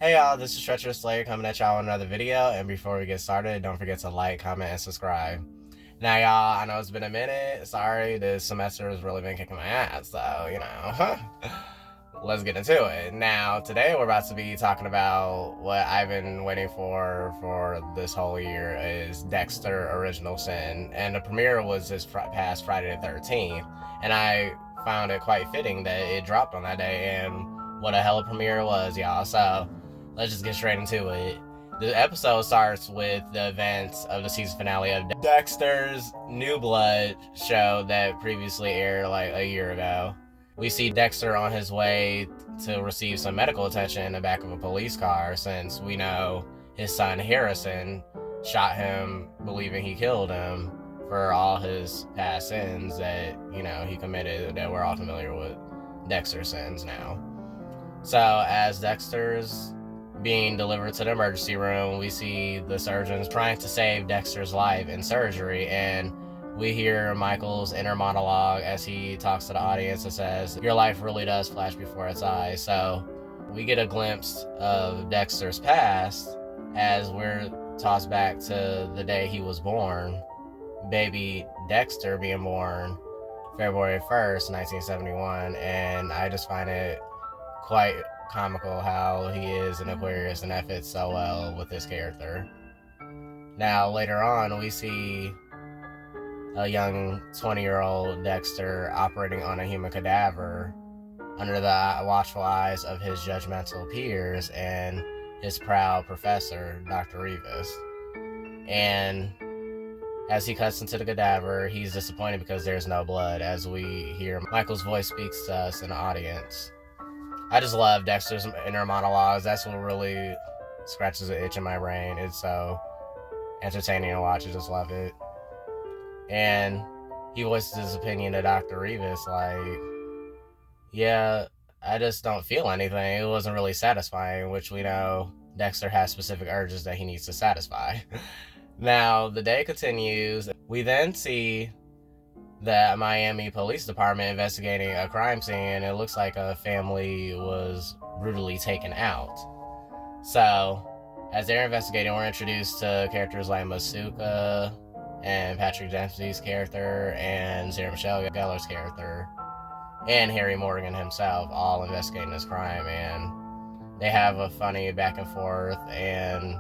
Hey y'all, this is Treacherous Slayer coming at y'all with another video, and before we get started, don't forget to like, comment, and subscribe. Now y'all, I know it's been a minute, sorry, this semester has really been kicking my ass, so, let's get into it. Now, today we're about to be talking about what I've been waiting for this whole year is Dexter Original Sin, and the premiere was this past Friday the 13th, and I found it quite fitting that it dropped on that day, and what a hell of a premiere it was, y'all, so let's just get straight into it. The episode starts with the events of the season finale of Dexter's New Blood show that previously aired like a year ago. We see Dexter on his way to receive some medical attention in the back of a police car, since we know his son Harrison shot him believing he killed him for all his past sins that, he committed, that we're all familiar with Dexter's sins now. So as Dexter's being delivered to the emergency room, we see the surgeons trying to save Dexter's life in surgery, and we hear Michael's inner monologue as he talks to the audience and says, "Your life really does flash before its eyes." So we get a glimpse of Dexter's past as we're tossed back to the day he was born, baby Dexter being born February 1st, 1971, and I just find it quite comical how he is an Aquarius, and that fits so well with his character. Now, later on, we see a young 20-year-old Dexter operating on a human cadaver under the watchful eyes of his judgmental peers and his proud professor, Dr. Rivas. And as he cuts into the cadaver, he's disappointed because there's no blood, as we hear Michael's voice speaks to us in the audience. I just love Dexter's inner monologues. That's what really scratches an itch in my brain. It's so entertaining to watch. I just love it. And he voices his opinion to Dr. Rivas like, yeah, I just don't feel anything. It wasn't really satisfying, which we know Dexter has specific urges that he needs to satisfy. Now, the day continues. We then see the Miami Police Department investigating a crime scene. It looks like a family was brutally taken out. So, as they're investigating, we're introduced to characters like Myuu and Patrick Dempsey's character and Sarah Michelle Gellar's character and Harry Morgan himself, all investigating this crime, and they have a funny back and forth and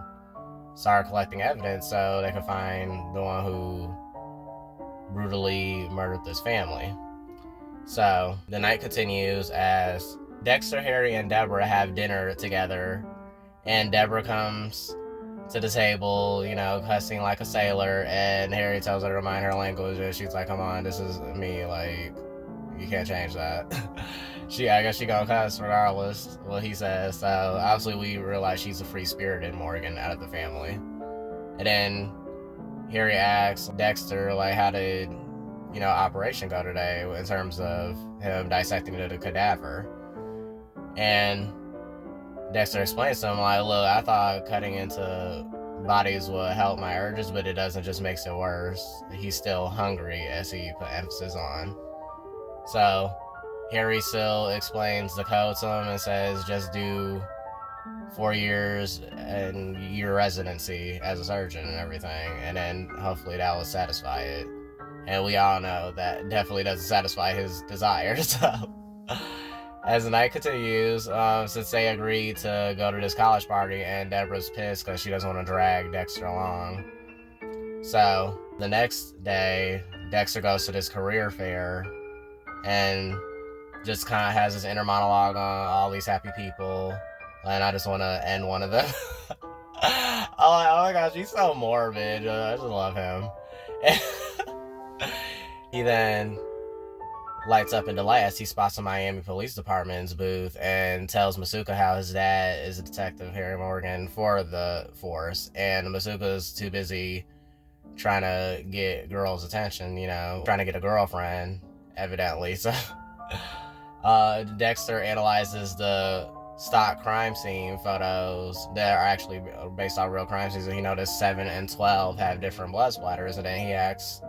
start collecting evidence so they can find the one who brutally murdered this family. So the night continues as Dexter, Harry, and Deborah have dinner together, and Deborah comes to the table, cussing like a sailor, and Harry tells her to mind her language, and she's like, "Come on, this is me, like, you can't change that." I guess she gonna cuss regardless what he says. So obviously we realize she's a free-spirited Morgan out of the family. And then Harry asks Dexter, like, how did, operation go today in terms of him dissecting the cadaver? And Dexter explains to him, like, look, I thought cutting into bodies would help my urges, but it doesn't, just makes it worse. He's still hungry, as he put emphasis on. So Harry still explains the code to him and says, just do 4 years and your residency as a surgeon and everything, and then hopefully that will satisfy it. And we all know that definitely doesn't satisfy his desires. So as the night continues, since they agreed to go to this college party, and Deborah's pissed because she doesn't want to drag Dexter along. So the next day, Dexter goes to this career fair and just kind of has this inner monologue on all these happy people, and I just want to end one of them. I'm like, oh my gosh, he's so morbid. I just love him. He then lights up in delight as he spots the Miami Police Department's booth and tells Myuu how his dad is a detective, Harry Morgan, for the force, and Myuu's too busy trying to get girls' attention, trying to get a girlfriend, evidently. So Dexter analyzes the stock crime scene photos that are actually based on real crime scenes, and he noticed 7 and 12 have different blood splatters, and then he asks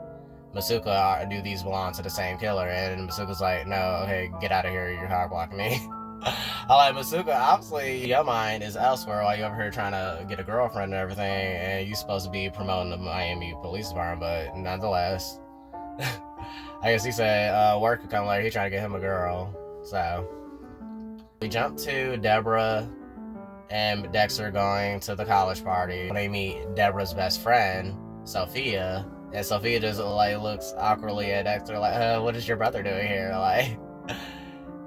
Myuu, do these belong to the same killer? And Masuka's like, no, hey, get out of here, you're hog blocking me. I'm like, Masuka, obviously your mind is elsewhere while you're over here trying to get a girlfriend and everything, and you're supposed to be promoting the Miami Police Department, but nonetheless, I guess he said work could come later. He trying to get him a girl. So we jump to Deborah and Dexter going to the college party. They meet Deborah's best friend, Sophia, and Sophia just like looks awkwardly at Dexter like, what is your brother doing here? Like,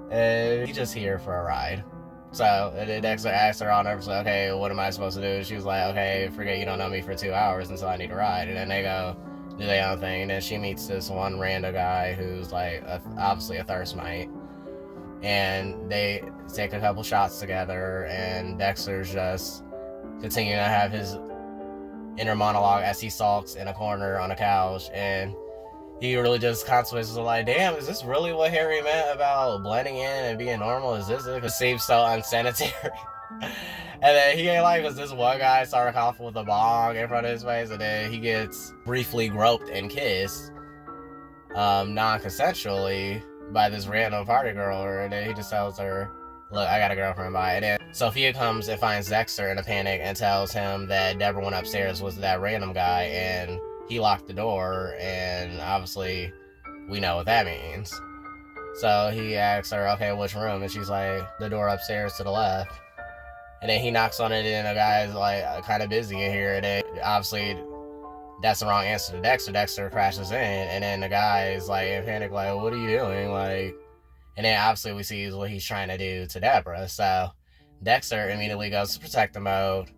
and he's just here for a ride. So and then Dexter asked her all nervously, okay, what am I supposed to do? She was like, okay, forget you don't know me for 2 hours until I need a ride. And then they go do their own thing. And then she meets this one random guy who's like obviously a thirst mite. And they take a couple shots together, and Dexter's just continuing to have his inner monologue as he sulks in a corner on a couch, and he really just consequences like, damn, is this really what Harry meant about blending in and being normal? Is this it? It seems so unsanitary. And then he ain't like, because this one guy started coughing with a bong in front of his face, and then he gets briefly groped and kissed non-consensually by this random party girl, and then he just tells her, look, I got a girlfriend, bye. And then Sophia comes and finds Dexter in a panic and tells him that Deborah went upstairs with that random guy and he locked the door, and obviously we know what that means. So he asks her, okay, which room? And she's like, the door upstairs to the left. And then he knocks on it, and the guy's like kind of busy in here, and then obviously that's the wrong answer to Dexter. Dexter crashes in, and then the guy is like in panic, like, what are you doing? Like, and then obviously we see what he's trying to do to Deborah. So Dexter immediately goes to protector mode,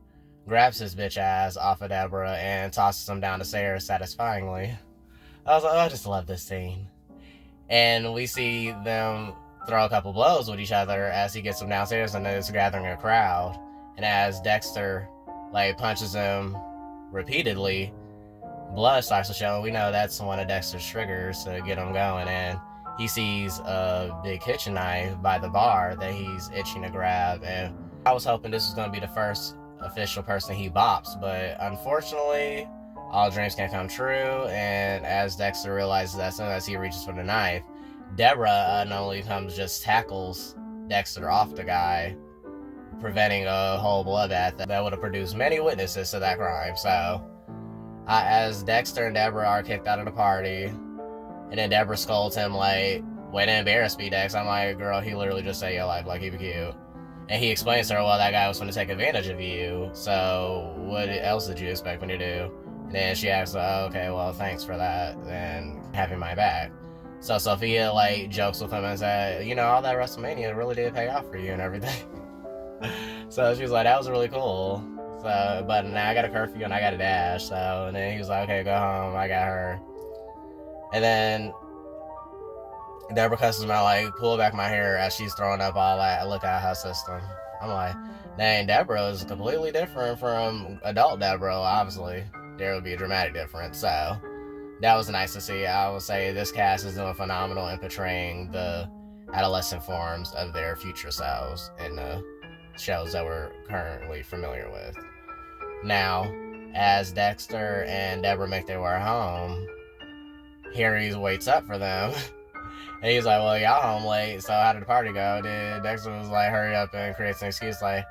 grabs his bitch ass off of Deborah, and tosses him down the stairs satisfyingly. I was like, oh, I just love this scene. And we see them throw a couple blows with each other as he gets them downstairs, and it's gathering a crowd. And as Dexter like punches him repeatedly, blood starts to show. We know that's one of Dexter's triggers to get him going, and he sees a big kitchen knife by the bar that he's itching to grab. And I was hoping this was going to be the first official person he bops, but unfortunately all dreams can come true. And as Dexter realizes that, as soon as he reaches for the knife, Deborah not only comes, just tackles Dexter off the guy, preventing a whole bloodbath that would have produced many witnesses to that crime. So as Dexter and Deborah are kicked out of the party, and then Deborah scolds him like, way to embarrass me, Dex. I'm like, girl, he literally just saved your life, like, he be cute. And he explains to her, well, that guy was going to take advantage of you, so what else did you expect me to do? And then she asks, oh, okay, well, thanks for that, and having my back. So Sophia like jokes with him and said, you know, all that WrestleMania really did pay off for you and everything. So she was like, that was really cool. So, but now I got a curfew and I got a dash. So, and then he was like, okay, go home. I got her. And then Deborah cusses him out, like, pull back my hair as she's throwing up all that. Look at her system. I'm like, dang, Deborah is completely different from adult Deborah, obviously. There would be a dramatic difference. So that was nice to see. I would say this cast is doing phenomenal in portraying the adolescent forms of their future selves in the shows that we're currently familiar with. Now, as Dexter and Deborah make their way home, Harry waits up for them. And he's like, well, y'all home late, so how did the party go? Dexter was like, hurry up and creates an excuse like,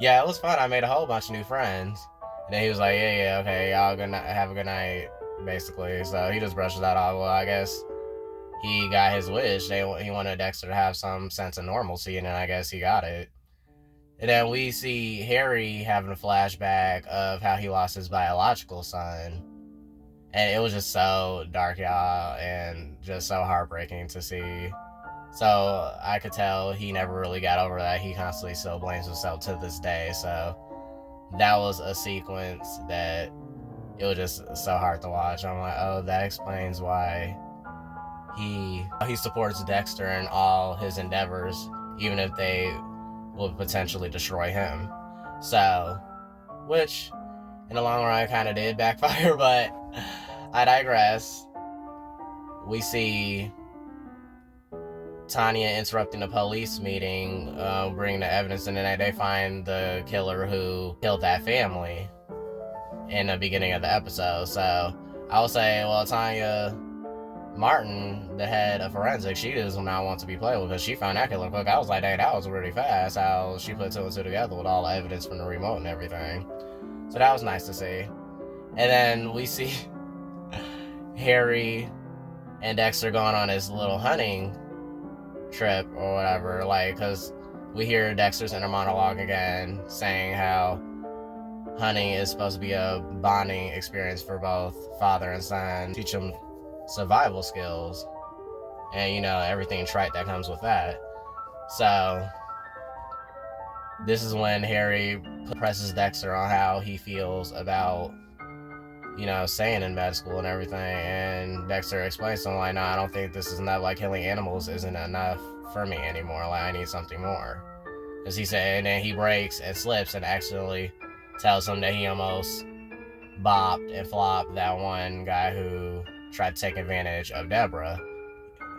yeah, it was fun. I made a whole bunch of new friends. And then he was like, yeah, okay, y'all have a good night, basically. So he just brushes that off. Well, I guess he got his wish. He wanted Dexter to have some sense of normalcy, and then I guess he got it. And then we see Harry having a flashback of how he lost his biological son. And it was just so dark, y'all, and just so heartbreaking to see. So I could tell he never really got over that. He constantly still blames himself to this day. So that was a sequence that it was just so hard to watch. I'm like, oh, that explains why he supports Dexter in all his endeavors, even if they will potentially destroy him. So, which in the long run kind of did backfire, but I digress. We see Tanya interrupting the police meeting, bringing the evidence, and then they find the killer who killed that family in the beginning of the episode. So I will say, well, Tanya Martin, the head of forensics, she does not want to be played with because she found that killer quick. I was like, dang, that was really fast how she put two and two together with all the evidence from the remote and everything. So that was nice to see. And then we see Harry and Dexter going on this little hunting trip or whatever, like, because we hear Dexter's inner monologue again saying how hunting is supposed to be a bonding experience for both father and son, teach them survival skills and, you know, everything trite that comes with that. So this is when Harry presses Dexter on how he feels about, you know, staying in med school and everything, and Dexter explains to him, like, no, I don't think this is enough, like, killing animals isn't enough for me anymore, like, I need something more. Because he said, and then he breaks and slips and accidentally tells him that he almost bopped and flopped that one guy who tried to take advantage of Deborah.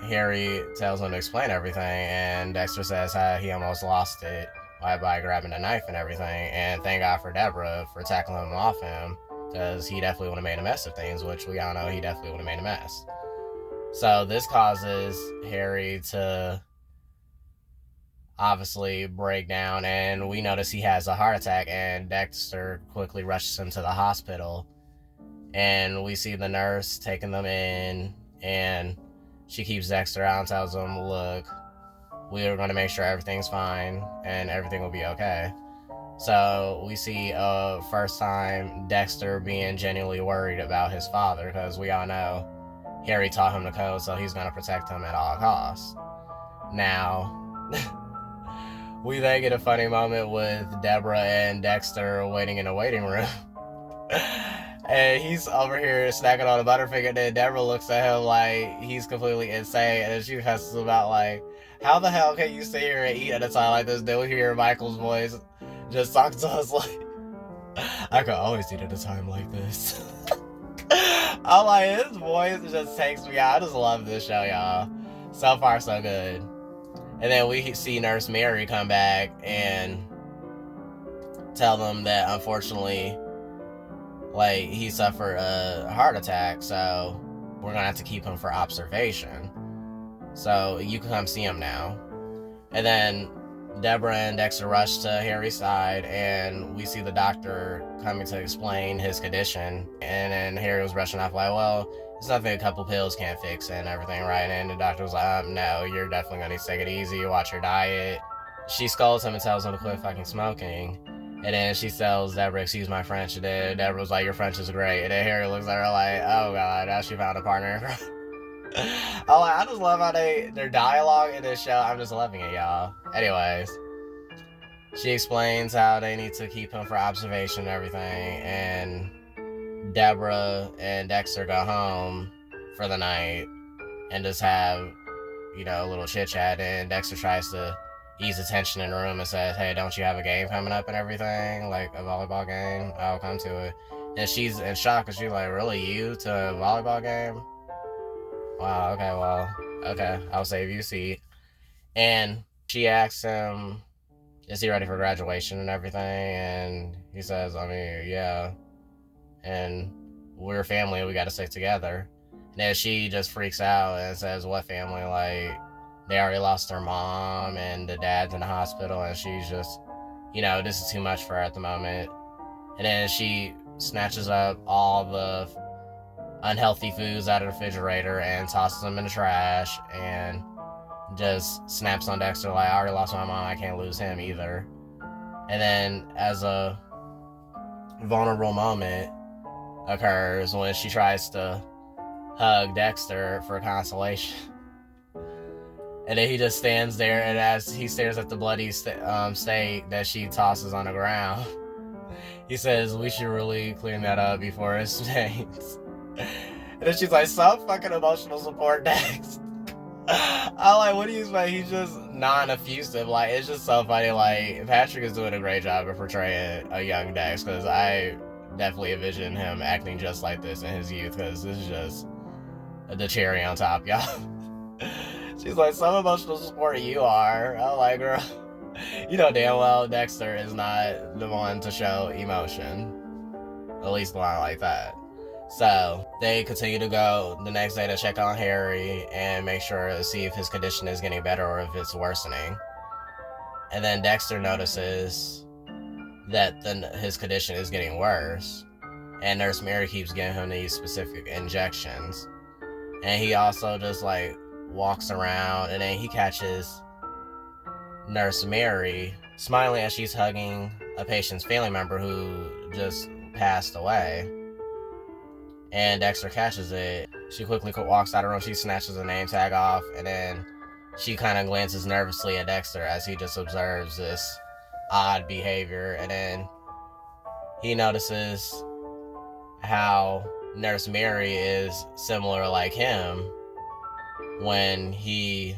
Harry tells him to explain everything, and Dexter says how he almost lost it by grabbing a knife and everything, and thank God for Deborah for tackling him off him, because he definitely would have made a mess of things, which we all know he definitely would have made a mess. So this causes Harry to obviously break down, and we notice he has a heart attack, and Dexter quickly rushes him to the hospital, and we see the nurse taking them in, and she keeps Dexter out and tells him, look, we are going to make sure everything's fine and everything will be okay. So we see first time Dexter being genuinely worried about his father, because we all know Harry taught him the code, so he's going to protect him at all costs. Now, we then get a funny moment with Deborah and Dexter waiting in a waiting room. And he's over here snacking on a Butterfinger, and then Deborah looks at him like he's completely insane, and she messes about like, how the hell can you sit here and eat at a time like this? Then we hear Michael's voice just talk to us like, I could always eat at a time like this. I'm like, his voice just takes me out. I just love this show, y'all. So far, so good. And then we see Nurse Mary come back and tell them that unfortunately, like, he suffered a heart attack, so we're gonna have to keep him for observation. So you can come see him now. And then Deborah and Dexter rush to Harry's side, and we see the doctor coming to explain his condition. And then Harry was rushing off like, well, it's nothing a couple pills can't fix and everything, right? And the doctor was like, no, you're definitely gonna need to take it easy, watch your diet. She scolds him and tells him to quit fucking smoking. And then she tells Deborah, excuse my French. And then Deborah was like, your French is great. And then Harry looks at her like, oh god, now she found a partner. I just love how their dialogue in this show. I'm just loving it, y'all. Anyways, she explains how they need to keep him for observation and everything, and Deborah and Dexter go home for the night and just have, you know, a little chit chat, and Dexter tries to ease the tension in the room and says, hey, don't you have a game coming up and everything, like a volleyball game? I'll come to it. And she's in shock because she's like, really, you to a volleyball game? Wow, okay, well, okay, I'll save you a seat. And she asks him, is he ready for graduation and everything? And he says, I mean, yeah. And we're family, we gotta stick together. And then she just freaks out and says, what family? Like, they already lost their mom, and the dad's in the hospital, and she's just, you know, this is too much for her at the moment. And then she snatches up all the unhealthy foods out of the refrigerator and tosses them in the trash, and just snaps on Dexter like, I already lost my mom, I can't lose him either. And then as a vulnerable moment occurs when she tries to hug Dexter for consolation. And then he just stands there, and as he stares at the bloody steak that she tosses on the ground, he says, we should really clean that up before it stains. And then she's like, some fucking emotional support, Dex. I'm like, what do you expect? He's just non-effusive. Like, it's just so funny. Like, Patrick is doing a great job of portraying a young Dex, because I definitely envision him acting just like this in his youth, because this is just the cherry on top, y'all. She's like, some emotional support you are. I'm like, girl, you know damn well Dexter is not the one to show emotion. At least not like that. So they continue to go the next day to check on Harry and make sure to see if his condition is getting better or if it's worsening. And then Dexter notices that his condition is getting worse, and Nurse Mary keeps giving him these specific injections. And he also just like walks around, and then he catches Nurse Mary smiling as she's hugging a patient's family member who just passed away. And Dexter catches it. She quickly walks out of the room. She snatches the name tag off, and then she kind of glances nervously at Dexter as he just observes this odd behavior. And then he notices how Nurse Mary is similar like him when he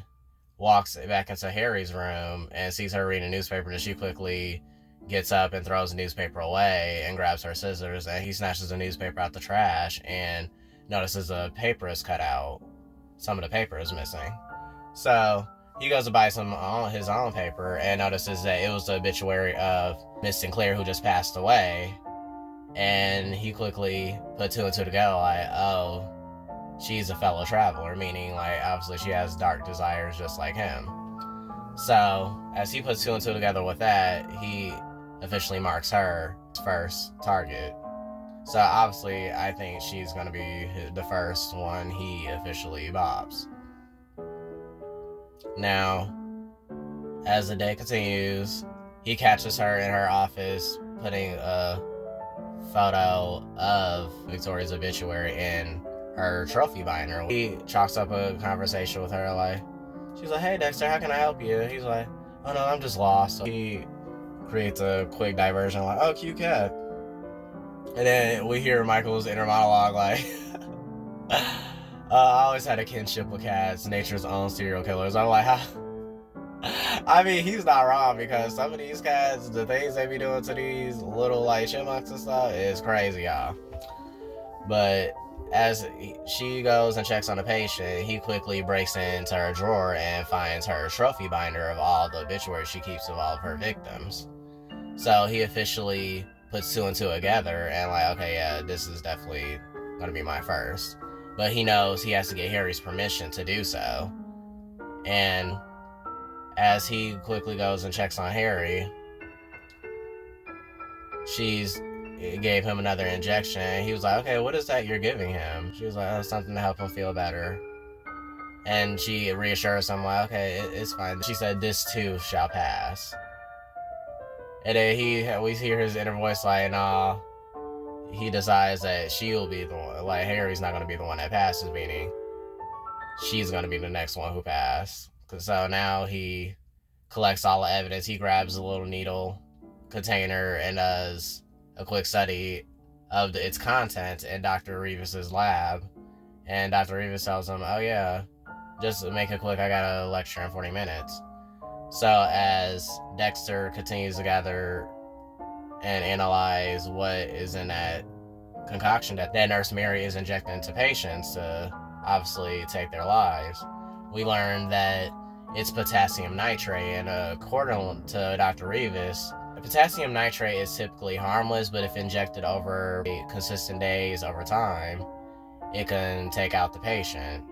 walks back into Harry's room and sees her reading a newspaper. And she quickly gets up and throws the newspaper away and grabs her scissors, and he snatches the newspaper out the trash and notices the paper is cut out. Some of the paper is missing. So he goes to buy his own paper and notices that it was the obituary of Miss Sinclair, who just passed away. And he quickly put two and two together, like, oh, she's a fellow traveler, meaning like obviously she has dark desires just like him. So as he puts two and two together with that, he officially marks her first target. So obviously I think she's going to be the first one he officially bobs. Now, as the day continues, he catches her in her office putting a photo of Victoria's obituary in her trophy binder. He chalks up a conversation with her, like, she's like, hey Dexter, how can I help you? He's like, oh no, I'm just lost. So he creates a quick diversion, like, oh, cute cat. And then we hear Michael's inner monologue, like, I always had a kinship with cats, nature's own serial killers. I'm like, I mean, he's not wrong, because some of these cats, the things they be doing to these little like chipmunks and stuff is crazy, y'all. But as she goes and checks on the patient, he quickly breaks into her drawer and finds her trophy binder of all the obituaries she keeps of all of her victims. So he officially puts two and two together and like, okay, yeah, this is definitely gonna be my first. But he knows he has to get Harry's permission to do so. And as he quickly goes and checks on Harry, she's gave him another injection. He was like, okay, what is that you're giving him? She was like, oh, something to help him feel better. And she reassures him, like, okay, it's fine. She said, this too shall pass. And then we hear his inner voice like, nah, he decides that she will be the one, like Harry's not going to be the one that passes, meaning she's going to be the next one who passed. So now he collects all the evidence. He grabs a little needle container and does a quick study of its contents in Dr. Revis's lab. And Dr. Revis tells him, oh yeah, just make it quick, I got a lecture in 40 minutes. So as Dexter continues to gather and analyze what is in that concoction that Nurse Mary is injecting into patients to obviously take their lives, we learn that it's potassium nitrate, and according to Dr. Revis, potassium nitrate is typically harmless, but if injected over consistent days over time, it can take out the patient.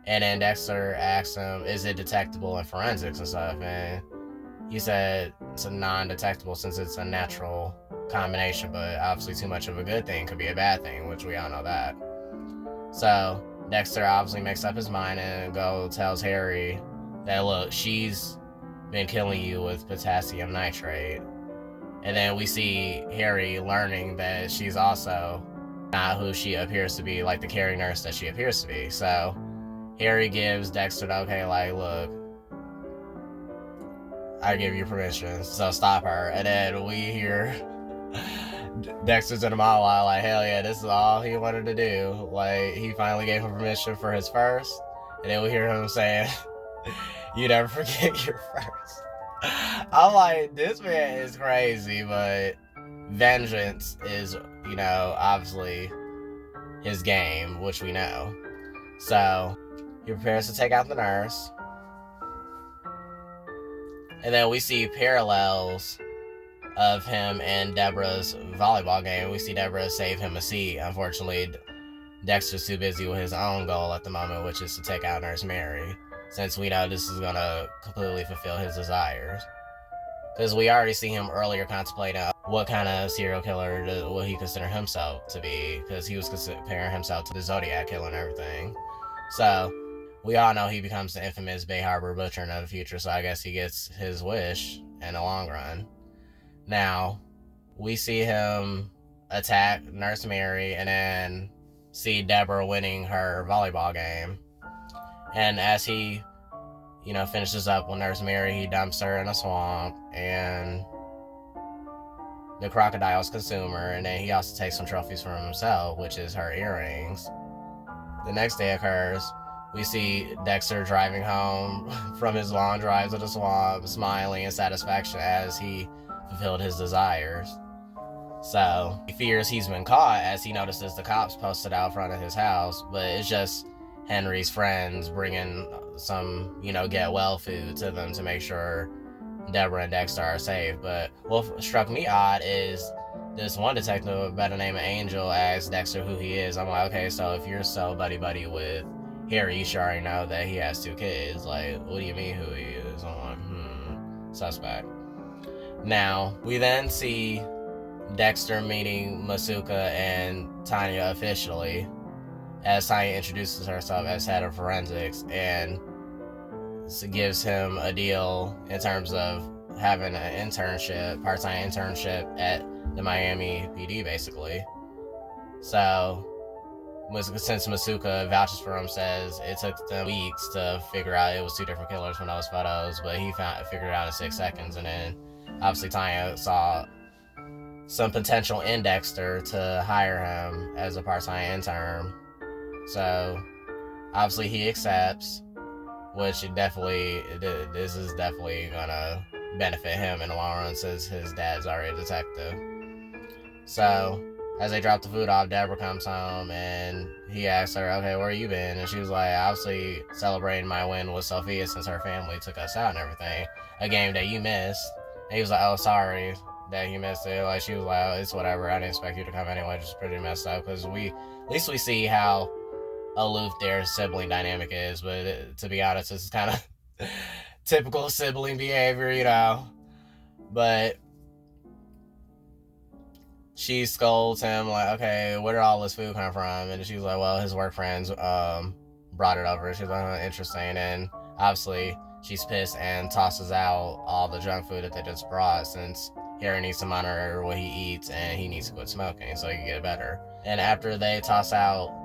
And then Dexter asks him, is it detectable in forensics and stuff? And he said it's a non-detectable since it's a natural combination, but obviously too much of a good thing could be a bad thing, which we all know that. So Dexter obviously makes up his mind and tells Harry that, look, she's been killing you with potassium nitrate. And then we see Harry learning that she's also not who she appears to be, like the caring nurse that she appears to be. So Harry gives Dexter the okay, like, look, I give you permission, so stop her. And then we hear Dexter's in a monologue, like, hell yeah, this is all he wanted to do. Like, he finally gave him permission for his first. And then we hear him saying, you never forget your first. I'm like, this man is crazy, but vengeance is, obviously his game, which we know. So he prepares to take out the nurse. And then we see parallels of him and Deborah's volleyball game. We see Deborah save him a seat. Unfortunately, Dexter's too busy with his own goal at the moment, which is to take out Nurse Mary, since we know this is going to completely fulfill his desires. Because we already see him earlier contemplating what kind of serial killer will he consider himself to be, because he was comparing himself to the Zodiac killer and everything. So we all know he becomes the infamous Bay Harbor Butcher in the future, so I guess he gets his wish in the long run. Now, we see him attack Nurse Mary and then see Deborah winning her volleyball game. And as he, finishes up with Nurse Mary, he dumps her in a swamp, and the crocodiles consume her, and then he also takes some trophies for himself, which is her earrings. The next day occurs. We see Dexter driving home from his long drive to the swamp, smiling in satisfaction as he fulfilled his desires. So he fears he's been caught as he notices the cops posted out front of his house, but it's just Henry's friends bringing some, get well food to them to make sure Deborah and Dexter are safe. But what struck me odd is this one detective by the name of Angel asked Dexter who he is. I'm like, okay, so if you're so buddy-buddy with Harry, you sure already know that he has 2 kids. Like, what do you mean who he is? I'm like, suspect. Now, we then see Dexter meeting Masuka and Tanya officially, as Tanya introduces herself as head of forensics and gives him a deal in terms of having an internship, part-time internship at the Miami PD, basically. So, since Masuka vouches for him, says it took them weeks to figure out it was 2 different killers from those photos, but he figured it out in 6 seconds, and then obviously Tanya saw some potential in Dexter to hire him as a part-time intern. So obviously he accepts, which this is definitely gonna benefit him in the long run since his dad's already a detective. So as they drop the food off, Deborah comes home and he asks her, okay, where you been? And she was like, obviously celebrating my win with Sophia since her family took us out and everything, a game that you missed. And he was like, oh, sorry that you missed it. Like, she was like, oh, it's whatever, I didn't expect you to come anyway, just pretty messed up, because at least we see how aloof their sibling dynamic is, but to be honest, this is kind of typical sibling behavior, but she scolds him like, okay, where did all this food come from? And she's like, well, his work friends brought it over. She's like, oh, interesting. And obviously she's pissed and tosses out all the junk food that they just brought, since Harry needs to monitor what he eats and he needs to quit smoking so he can get better. And after they toss out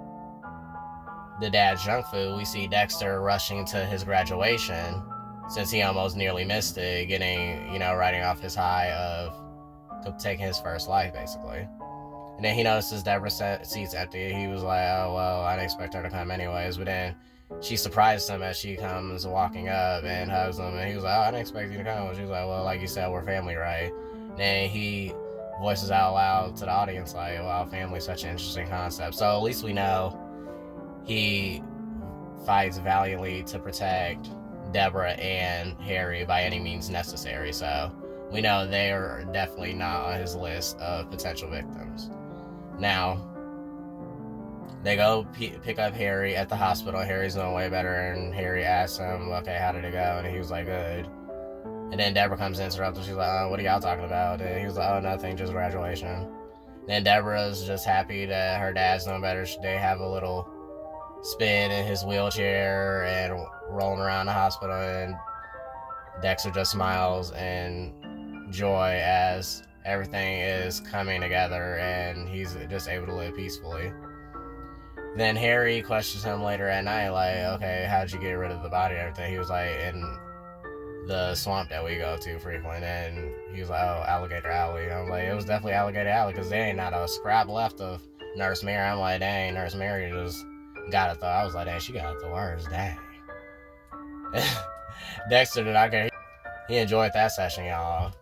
the dad's junk food, we see Dexter rushing to his graduation, since he almost nearly missed it, getting, riding off his high of taking his first life, basically. And then he notices Deborah's seat's empty. He was like, oh, well, I didn't expect her to come anyways. But then she surprises him as she comes walking up and hugs him. And he was like, oh, I didn't expect you to come. She was like, well, like you said, we're family, right? And then he voices out loud to the audience like, wow, family's such an interesting concept. So at least we know he fights valiantly to protect Deborah and Harry by any means necessary. So we know they are definitely not on his list of potential victims. Now, they go pick up Harry at the hospital. Harry's doing way better, and Harry asks him, okay, how did it go? And he was like, good. And then Deborah comes in, interrupts. She's like, oh, what are y'all talking about? And he was like, oh, nothing, just graduation. Then Deborah's just happy that her dad's doing better. They have a little spin in his wheelchair and rolling around the hospital, and Dexter just smiles in joy as everything is coming together and he's just able to live peacefully. Then Harry questions him later at night like, okay, how'd you get rid of the body and everything? He was like, in the swamp that we go to frequently. And he was like, oh, Alligator Alley. I'm like, it was definitely Alligator Alley, because there ain't not a scrap left of Nurse Mary. I'm like, dang, Nurse Mary just got it though. I was like, dang, she got it the worst, dang. Dexter did not care. He enjoyed that session, y'all.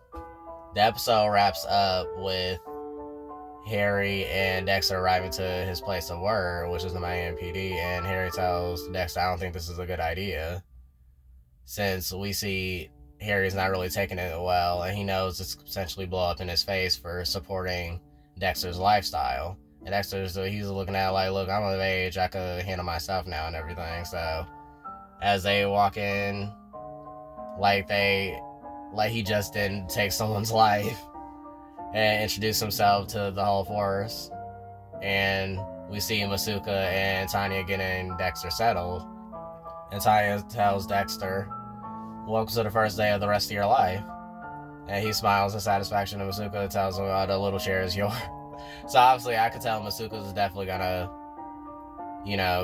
The episode wraps up with Harry and Dexter arriving to his place of work, which is the Miami PD, and Harry tells Dexter, I don't think this is a good idea, since we see Harry's not really taking it well, and he knows it's potentially blow up in his face for supporting Dexter's lifestyle. And he's looking at it like, look, I'm of age, I could handle myself now and everything. So as they walk in, like he just didn't take someone's life, and introduce himself to the whole force. And we see Masuka and Tanya getting Dexter settled. And Tanya tells Dexter, welcome to the first day of the rest of your life. And he smiles in satisfaction, and Masuka tells him, oh, the little chair is yours. So obviously I could tell Masuka's definitely gonna,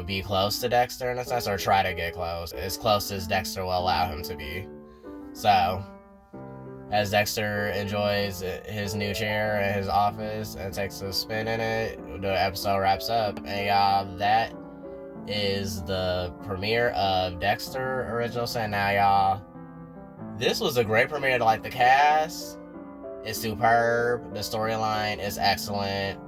be close to Dexter in a sense, or try to get close. As close as Dexter will allow him to be. So as Dexter enjoys his new chair in his office and takes a spin in it, the episode wraps up. And y'all, that is the premiere of Dexter Original Sin. Now y'all, this was a great premiere. Like, the cast is superb, the storyline is excellent,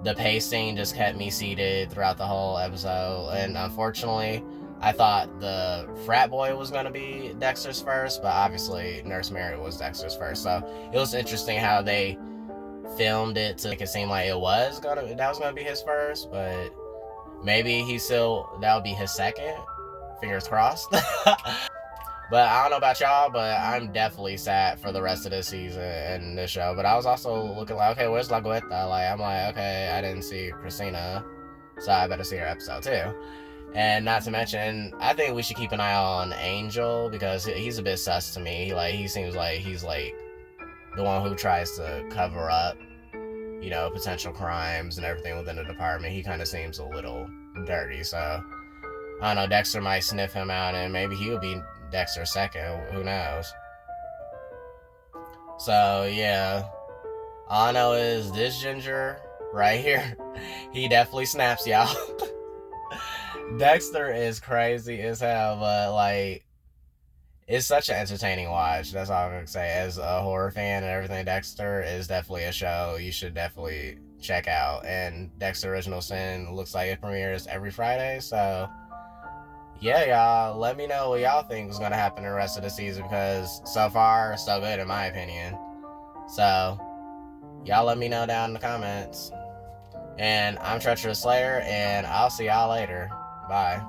the pacing just kept me seated throughout the whole episode. And unfortunately, I thought the frat boy was going to be Dexter's first, but obviously Nurse Mary was Dexter's first. So it was interesting how they filmed it to make it seem like that was gonna be his first, but maybe that would be his second. Fingers crossed. But I don't know about y'all, but I'm definitely sad for the rest of this season and this show. But I was also looking like, okay, where's La Guetta? I'm like, okay, I didn't see Christina, so I better see her episode too. And not to mention, I think we should keep an eye on Angel, because he's a bit sus to me. He seems like he's like the one who tries to cover up, potential crimes and everything within the department. He kind of seems a little dirty. So I don't know, Dexter might sniff him out, and maybe he'll be Dexter's second. Who knows? So yeah, all I know is this ginger right here, he definitely snaps, y'all. Dexter is crazy as hell, but it's such an entertaining watch. That's all I'm gonna say. As a horror fan and everything, Dexter is definitely a show you should definitely check out. And Dexter Original Sin looks like it premieres every Friday. So yeah, y'all, let me know what y'all think is gonna happen in the rest of the season, because so far so good in my opinion. So y'all let me know down in the comments. And I'm Treacherous Slayer, and I'll see y'all later. Bye.